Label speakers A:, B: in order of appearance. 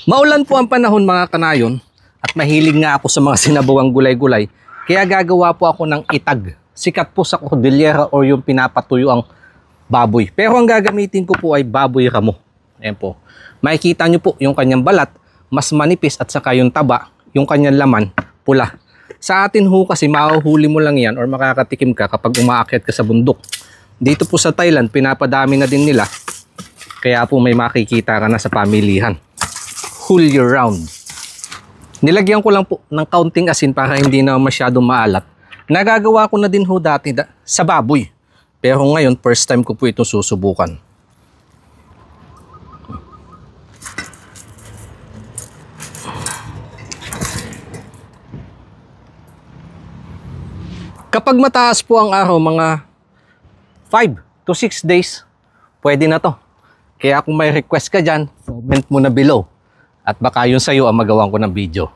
A: Maulan po ang panahon mga kanayon at mahilig nga ako sa mga sinabawang gulay-gulay. Kaya gagawa po ako ng itag. Sikat po sa Cordillera o yung pinapatuyo ang baboy. Pero ang gagamitin ko po ay baboy ramo. Ayan po. Makikita nyo po yung kanyang balat, mas manipis at saka yung taba, yung kanyang laman, pula. Sa atin ho kasi mahuhuli mo lang yan or makakatikim ka kapag umaakyat ka sa bundok. Dito po sa Thailand, pinapadami na din nila. Kaya po may makikita ka na sa pamilihan. Whole year round. Nilagyan ko lang po ng kaunting asin para hindi na masyadong maalat. Nagagawa ko na din ho dati sa baboy. Pero ngayon, first time ko po itong susubukan. Kapag mataas po ang araw, mga 5 to 6 days, pwede na to. Kaya kung may request ka dyan, comment mo na below. At baka yun sa'yo ang magawan ko ng video.